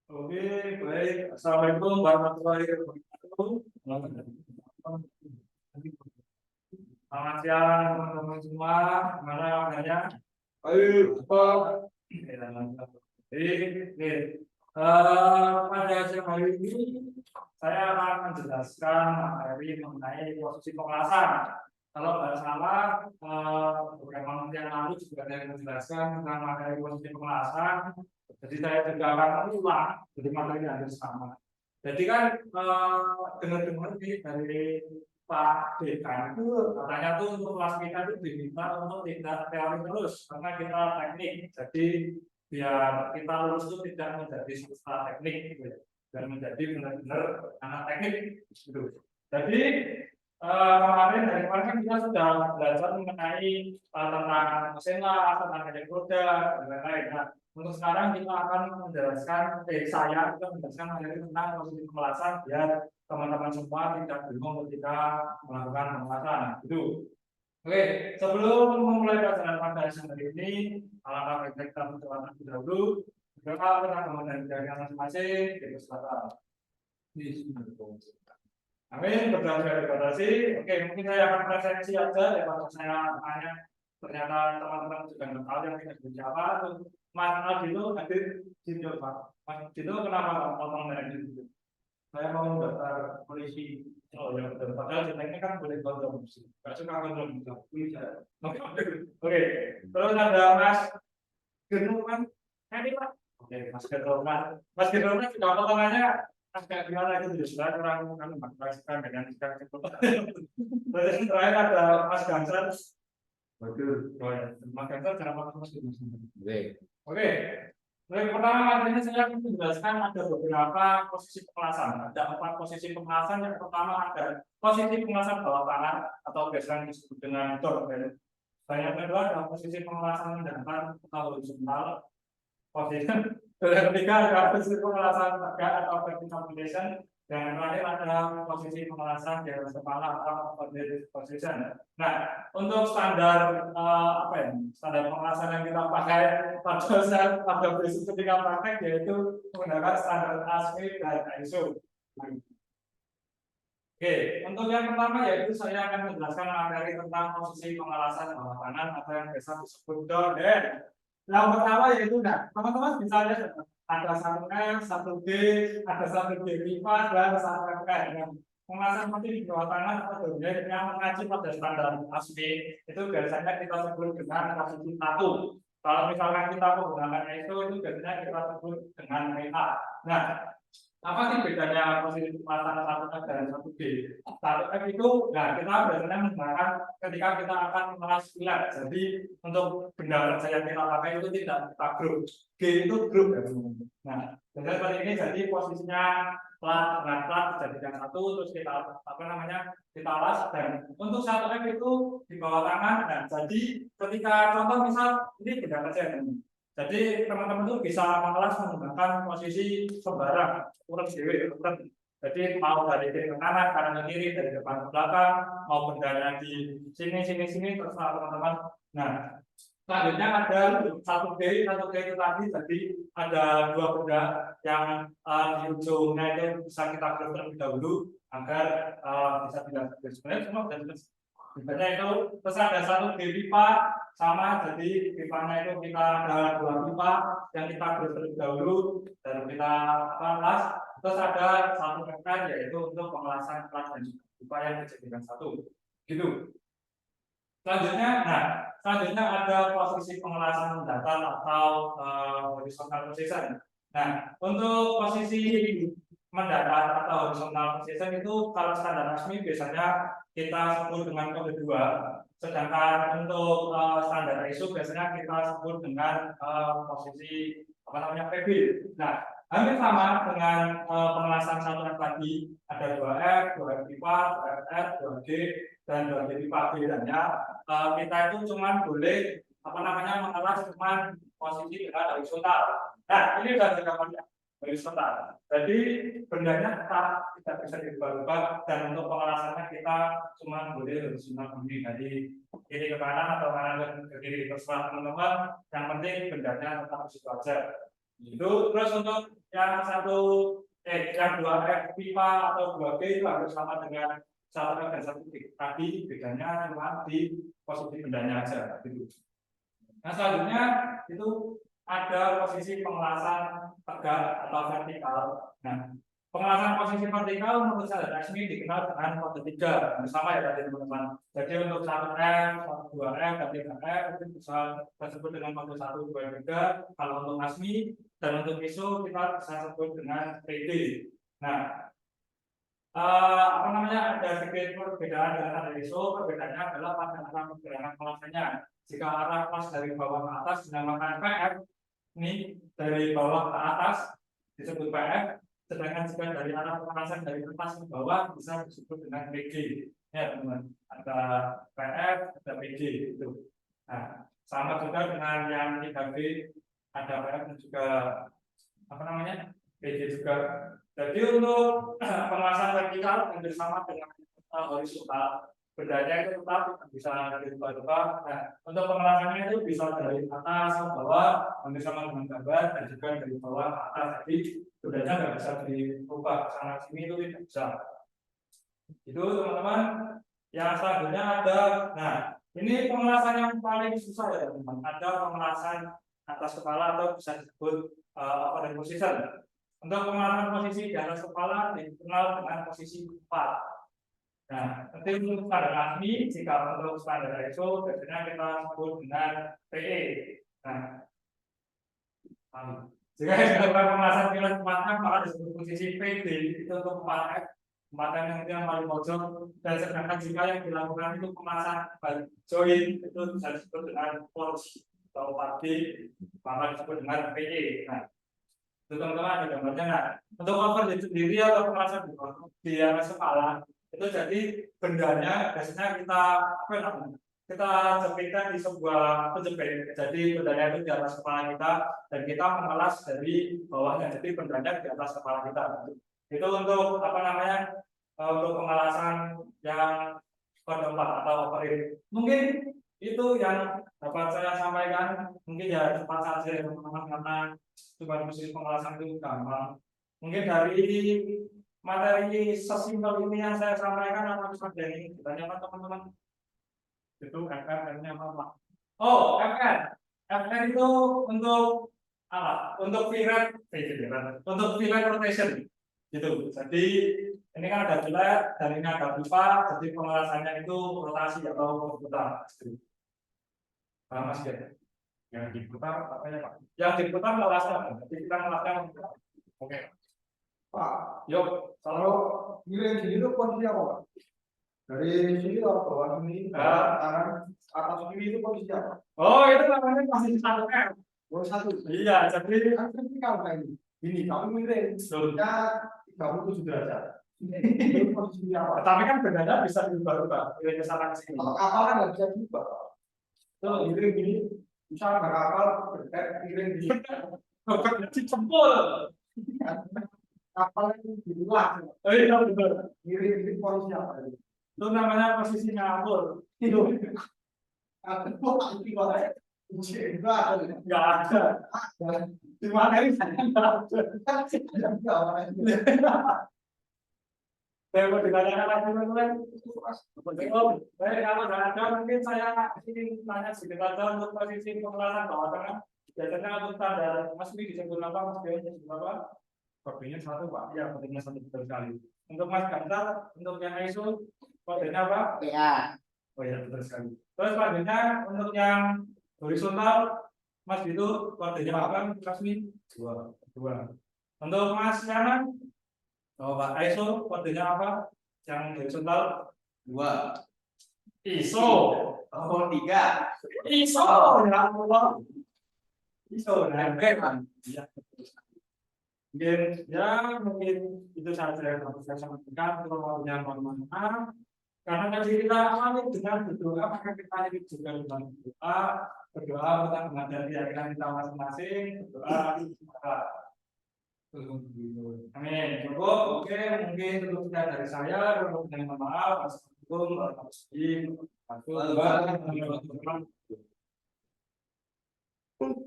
Oke, baik. Assalamualaikum warahmatullahi wabarakatuh. Selamat siang teman-teman semua. Gimana kabarnya? Ayo, Pak. Pada siang hari ini saya akan menjelaskan materi mengenai posisi pengelasan. Kalau nggak salah, beberapa menit yang lalu juga saya menjelaskan tentang materi posisi pengelasan. Jadi saya juga akan mengulang, jadi materi yang hampir sama. Jadi kan dengar-dengar dari Pak Dekan itu katanya tuh untuk kelas kita itu diminta untuk tidak teori terus karena kita teknik. Jadi biar kita lulus itu tidak menjadi siswa teknik gitu ya, dan menjadi benar-benar anak teknik gitu. Jadi kemarin dari kemarin kan kita sudah belajar mengenai tentang mesin lah, tentang kerja roda dan lain-lain. Nah, untuk sekarang kita akan menjelaskan, saya juga menjelaskan mengenai tentang posisi pemelasan biar teman-teman semua tidak bingung ketika melakukan pemelasan. Gitu. Oke, sebelum memulai pelajaran pada siang hari ini, alangkah baiknya kita mencoba terlebih dahulu. Berdoa kepada dari masing-masing, kita silakan. Amin, berdoa kepada sih. Oke, mungkin saya akan presensi aja daripada saya tanya. Ternyata teman-teman juga nggak tahu yang tidak berjawab. Mas Aldino hadir di Pak. Mas Aldino kenapa nggak ngomong dari itu? Saya mau daftar polisi. Oh ya betul. Padahal ini kan boleh kontroversi. Gak suka kontroversi. Oke. Terus ada Mas Genuman. Ini Pak. Oke, Mas Genuman. Mas Genuman juga potongannya agak gimana itu sudah kurang kan mengkaitkan dengan sekarang itu. Terus terakhir ada Mas Gansan. Betul. Oh ya, Mas Gansan kenapa Mas Genuman? Oke. Yang pertama materinya saya akan menjelaskan ada beberapa posisi pengelasan. Ada 4 posisi pengelasan. Yang pertama ada posisi pengelasan bawah tangan atau biasanya disebut dengan doorbell. Dan yang kedua ada posisi pengelasan mendatar atau horizontal. Posisi yang ketiga ada posisi pengelasan tegak atau vertical position. Dan yang terakhir ada posisi pengelasan di atas kepala atau vertical position. Nah, untuk standar standar pengelasan yang kita pakai pada prinsip ketika praktek yaitu menggunakan standar ASME dan ISO. Oke, untuk yang pertama yaitu saya akan menjelaskan materi tentang posisi pengelasan bawah tangan atau yang biasa disebut doorbell. Yang pertama yaitu, teman-teman bisa lihat ada 1F, 1G, ada 1G lipat dan 1FR. Pengelasan seperti di bawah tangan atau doorbell yang mengacu pada standar ASME itu biasanya kita sebut dengan posisi 1. Kalau misalkan kita menggunakan ISO itu biasanya kita sebut dengan MA. Nah, apa sih bedanya posisi pengelasan 1F dan 1G? 1F itu, kita biasanya menggunakan ketika kita akan mengelas pilar. Jadi untuk benda kerja yang kita pakai itu tidak kita grup. G itu grup ya. Nah, biasanya seperti ini. Jadi posisinya plat dengan plat dijadikan satu, terus kita kita las. Dan untuk 1F itu di bawah tangan. Nah, jadi ketika contoh misal ini benda kerja ini. Jadi teman-teman itu bisa mengelas menggunakan posisi sembarang, urut dewe, urut. Jadi mau dari kiri ke kanan, kanan ke kiri, dari depan ke belakang, mau bendanya di sini, terserah teman-teman. Nah, selanjutnya ada satu kiri tadi. Jadi ada 2 benda yang di ujungnya itu bisa kita close terlebih dahulu agar bisa tidak sebenarnya semua dan sebenarnya itu terus ada 1 pipa sama, jadi pipanya itu kita ada 2 pipa yang kita close terlebih dahulu dan kita las. Terus ada 1 rekan yaitu untuk pengelasan plat dan pipa yang dijadikan satu. Gitu. Selanjutnya ada posisi pengelasan mendatar atau horizontal position. Nah, untuk posisi mendatar atau horizontal position itu kalau standar resmi biasanya kita sebut dengan kode 2. Sedangkan untuk standar ISO biasanya kita sebut dengan posisi PB. Nah, hampir sama dengan pengelasan 1F tadi, ada 2F, 2F pipa, 2FR, 2G, dan 2G pipa. Bedanya kita itu cuma boleh mengelas cuma posisi dengan horizontal. Nah, ini sudah tergambarnya horizontal. Jadi bendanya tetap tidak bisa dirubah-rubah dan untuk pengelasannya kita cuma boleh horizontal dari kiri ke kanan atau kanan ke kiri, terserah teman-teman. Yang penting bendanya tetap di situ aja. Itu terus untuk yang satu yang 2F pipa atau 2G itu harus sama dengan 1F dan 1G. Tadi bedanya cuma di posisi bendanya aja gitu. Nah, selanjutnya itu ada posisi pengelasan tegak atau vertikal. Nah, pengelasan posisi vertikal menurut saya resmi dikenal dengan kode 3 bersama ya tadi teman-teman. Jadi untuk 1F, 2F, dan 3F itu bisa disebut dengan kode 1, 2, 3. Kalau untuk ASMI dan untuk ISO kita bisa sebut dengan PD. Nah, apa namanya, ada sedikit perbedaan dengan ada ISO. Perbedaannya adalah pada arah pergerakan kelasannya. Jika arah kelas dari bawah ke atas dinamakan PF, ini dari bawah ke atas disebut PF, sedangkan jika dari arah pengelasan dari atas ke bawah bisa disebut dengan PG. Ya teman-teman, ada PF, ada PG itu. Nah, sama juga dengan yang 3B, ada PF dan juga apa namanya, PG juga. Jadi untuk pengelasan vertikal hampir sama dengan horizontal. Bedanya itu tetap bisa dirubah-rubah. Nah, untuk pengelasannya itu bisa dari atas ke bawah, hampir sama dengan gambar, dan juga dari bawah ke atas. Jadi bedanya nggak bisa dirubah. Sana sini itu tidak bisa. Itu teman-teman. Yang selanjutnya ada, nah ini pengelasan yang paling susah ya teman-teman. Ada pengelasan atas kepala atau bisa disebut upper position. Untuk pengelasan posisi di atas kepala dikenal dengan posisi 4. Nah, nanti untuk standar ASMI, jika untuk standar ISO biasanya kita sebut dengan PE. Nah, jika dilakukan pengelasan pilar 4M maka disebut posisi PD itu untuk 4F. 4M yang itu yang paling pojok, dan sedangkan jika yang dilakukan itu pengelasan join itu bisa disebut dengan porsi atau 4D, maka disebut dengan PE. Nah, itu teman-teman ada gambarnya. Nah, untuk cover sendiri atau pengelasan di atas kepala itu jadi bendanya biasanya kita apa namanya, kita jepitkan di sebuah penjepit. Jadi bendanya itu di atas kepala kita dan kita mengelas dari bawahnya, jadi bendanya di atas kepala kita. Itu untuk apa namanya, untuk pengelasan yang keempat atau overhead. Mungkin itu yang dapat saya sampaikan. Mungkin ya cepat saja ya teman-teman, karena cuma posisi pengelasan itu gampang. Mungkin dari materi sesimpel ini yang saya sampaikan apa bisa dari ditanyakan teman-teman? Itu FR-nya apa? Oh, FR. FR itu untuk apa? Untuk fillet, untuk fillet rotation. Gitu. Jadi ini kan ada fillet dan ini ada pipa, jadi pengelasannya itu rotasi atau berputar. Mas ya. Yang diputar apa ya Pak? Yang diputar melasnya. Jadi kita melasnya. Oke. Pak, yuk, kalau miring sini itu posisi apa Pak? Dari sini ke bawah sini, kanan, atas kiri itu posisi apa? Oh, itu namanya posisi 1M. Oh, 1. Iya, jadi kan vertikal kayak ini. Ini kamu miring, seluruhnya 37 derajat. Ini posisi apa? Tapi kan bedanya bisa diubah-ubah. Miring ke sana ke sini. Kalau kapal kan nggak bisa diubah. Tuh, miring gini, misalnya nggak kapal, miring gini. Jadi jempol. Kapal itu diulang. Oh iya betul. Miring posisi apa? Itu namanya posisi ngawur. Itu. Nggak ada. Di mana ini saya nggak ada. Saya mau ditanyakan lagi teman-teman. Baik, kalau nggak ada mungkin saya ingin tanya sedikit aja untuk posisi pengelasan bawah tengah. Biasanya untuk standar Mas Wi disebut apa? Mas Dewan disebut apa? Kodenya 1 Pak. Ya, kodenya 1 betul sekali. Untuk Mas Gantar, untuk yang ISO kodenya apa? Ya. Oh ya, betul sekali. Terus selanjutnya untuk yang horizontal, Mas itu kodenya apa? Mas Wi? 2. Untuk Mas Yana, oh Pak ISO kodenya apa? Yang horizontal 2. ISO. Oh 3. ISO. Ya Allah. ISO. Nah, ya. Mungkin itu saja yang harus saya sampaikan. Kalau mohon maaf, karena tadi kita awali dengan berdoa, maka kita ini juga dengan berdoa tentang menghadapi ajaran kita masing-masing, berdoa. Amin. Cukup. Oke, mungkin itu sudah dari saya. Mohon maaf. Assalamualaikum warahmatullahi wabarakatuh.